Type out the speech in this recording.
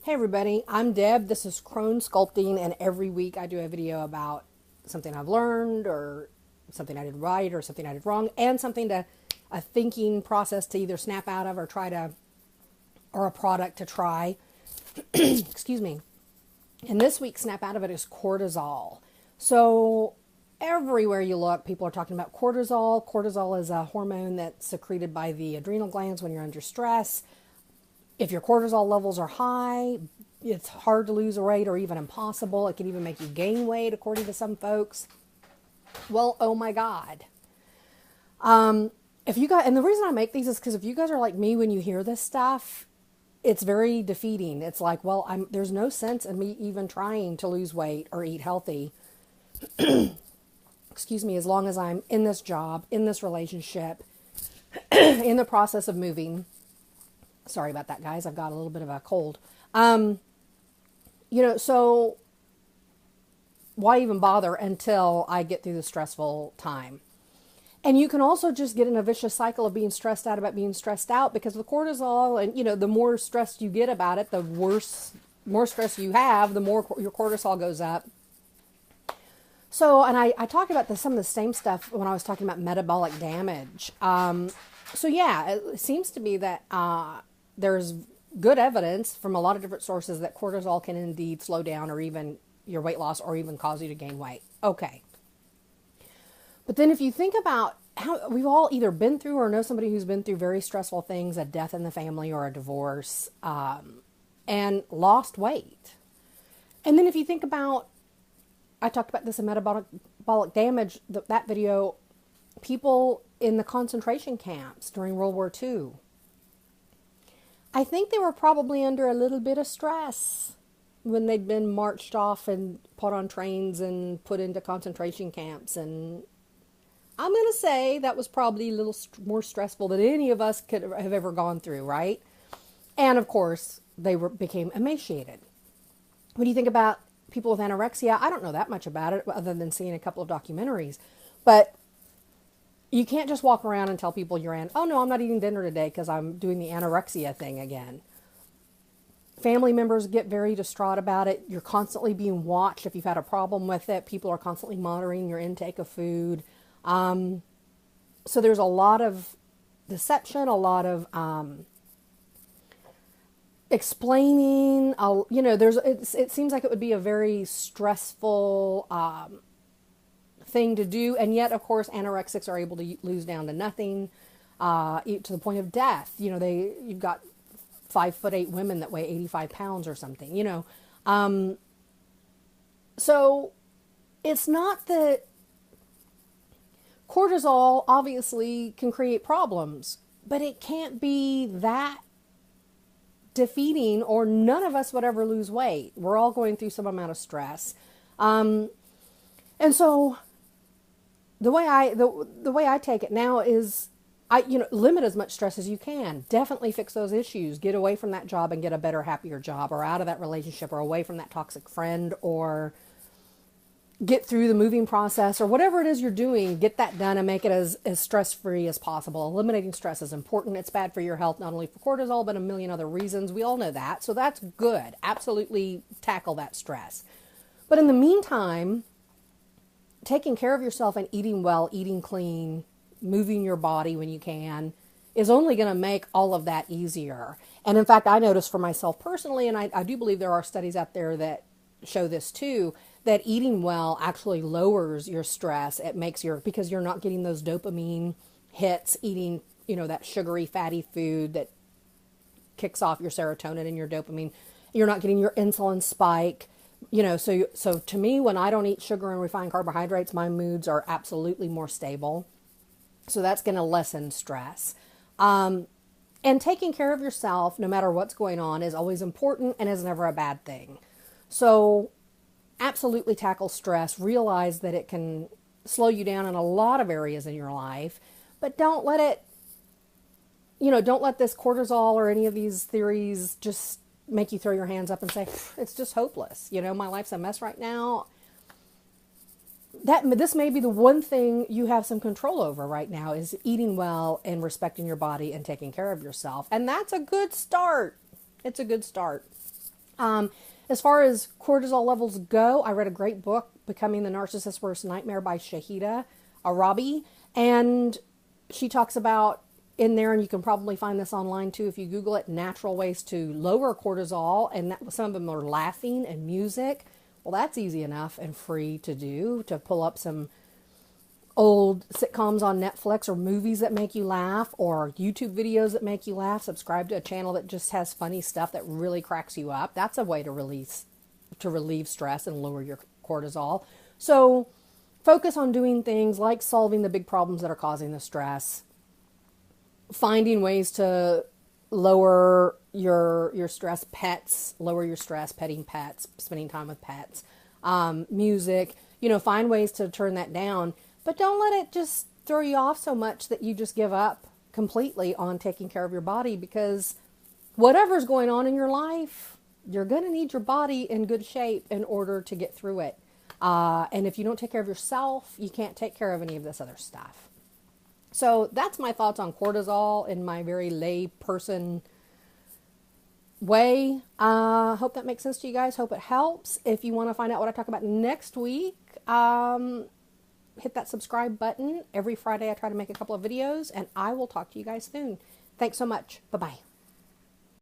Hey everybody, I'm Deb. This is Crone Sculpting, and every week I do a video about something I've learned, or something I did right, or something I did wrong, and a thinking process to either snap out of or or a product to try. Excuse me. And this week's snap out of it is cortisol. So everywhere you look, people are talking about cortisol. Cortisol is a hormone that's secreted by the adrenal glands when you're under stress. If your cortisol levels are high, it's hard to lose weight or even impossible. It can even make you gain weight, according to some folks. Well, oh my God. If you guys, and the reason I make these is because if you guys are like me when you hear this stuff, it's very defeating. It's like, well, there's no sense in me even trying to lose weight or eat healthy. Excuse me, as long as I'm in this job, in this relationship, in the process of moving. Sorry about that, guys. I've got a little bit of a cold. So why even bother until I get through the stressful time? And you can also just get in a vicious cycle of being stressed out about being stressed out, because the cortisol and, the more stressed you get about it, the more stress you have, the more your cortisol goes up. So, and I talked about some of the same stuff when I was talking about metabolic damage. It seems to be that there's good evidence from a lot of different sources that cortisol can indeed slow down or even your weight loss or even cause you to gain weight. Okay. But then if you think about how we've all either been through or know somebody who's been through very stressful things, a death in the family or a divorce, and lost weight. And then if you think about, I talked about this in metabolic damage, that video, people in the concentration camps during World War II. I think they were probably under a little bit of stress when they'd been marched off and put on trains and put into concentration camps. And I'm going to say that was probably a little more stressful than any of us could have ever gone through, right? And of course, they became emaciated. When you think about people with anorexia, I don't know that much about it other than seeing a couple of documentaries. But you can't just walk around and tell people oh no, I'm not eating dinner today because I'm doing the anorexia thing again. Family members get very distraught about it. You're constantly being watched if you've had a problem with it. People are constantly monitoring your intake of food. So there's a lot of deception, a lot of explaining. It seems like it would be a very stressful thing to do, and yet, of course, anorexics are able to lose down to nothing, to the point of death. You've got 5'8" women that weigh 85 pounds or something. So it's not that cortisol obviously can create problems, but it can't be that defeating, or none of us would ever lose weight. We're all going through some amount of stress, and so the way I take it now is limit as much stress as you can. Definitely fix those issues. Get away from that job and get a better, happier job, or out of that relationship, or away from that toxic friend, or get through the moving process, or whatever it is you're doing. Get that done and make it as stress-free as possible. Eliminating stress is important. It's bad for your health, not only for cortisol, but a million other reasons. We all know that. So that's good. Absolutely tackle that stress. But in the meantime, taking care of yourself and eating well, eating clean, moving your body when you can, is only going to make all of that easier. And in fact, I noticed for myself personally, and I do believe there are studies out there that show this too, that eating well actually lowers your stress. It makes because you're not getting those dopamine hits, eating, that sugary, fatty food that kicks off your serotonin and your dopamine. You're not getting your insulin spike. So to me, when I don't eat sugar and refined carbohydrates, my moods are absolutely more stable. So that's going to lessen stress. And taking care of yourself, no matter what's going on, is always important and is never a bad thing. So absolutely tackle stress. Realize that it can slow you down in a lot of areas in your life, but don't let it, don't let this cortisol or any of these theories just make you throw your hands up and say, it's just hopeless. My life's a mess right now. This may be the one thing you have some control over right now, is eating well and respecting your body and taking care of yourself. And that's a good start. It's a good start. As far as cortisol levels go, I read a great book, Becoming the Narcissist's Worst Nightmare by Shahida Arabi. And she talks about in there, and you can probably find this online too if you Google it, natural ways to lower cortisol. And some of them are laughing and music. Well, that's easy enough and free to do, to pull up some old sitcoms on Netflix or movies that make you laugh or YouTube videos that make you laugh. Subscribe to a channel that just has funny stuff that really cracks you up. That's a way to relieve stress and lower your cortisol. So focus on doing things like solving the big problems that are causing the stress, finding ways to lower your stress, lower your stress, petting pets, spending time with pets, music, find ways to turn that down. But don't let it just throw you off so much that you just give up completely on taking care of your body, because whatever's going on in your life, you're going to need your body in good shape in order to get through it. And if you don't take care of yourself, you can't take care of any of this other stuff. So that's my thoughts on cortisol in my very lay person way. Hope that makes sense to you guys. Hope it helps. If you want to find out what I talk about next week, hit that subscribe button. Every Friday I try to make a couple of videos, and I will talk to you guys soon. Thanks so much. Bye-bye.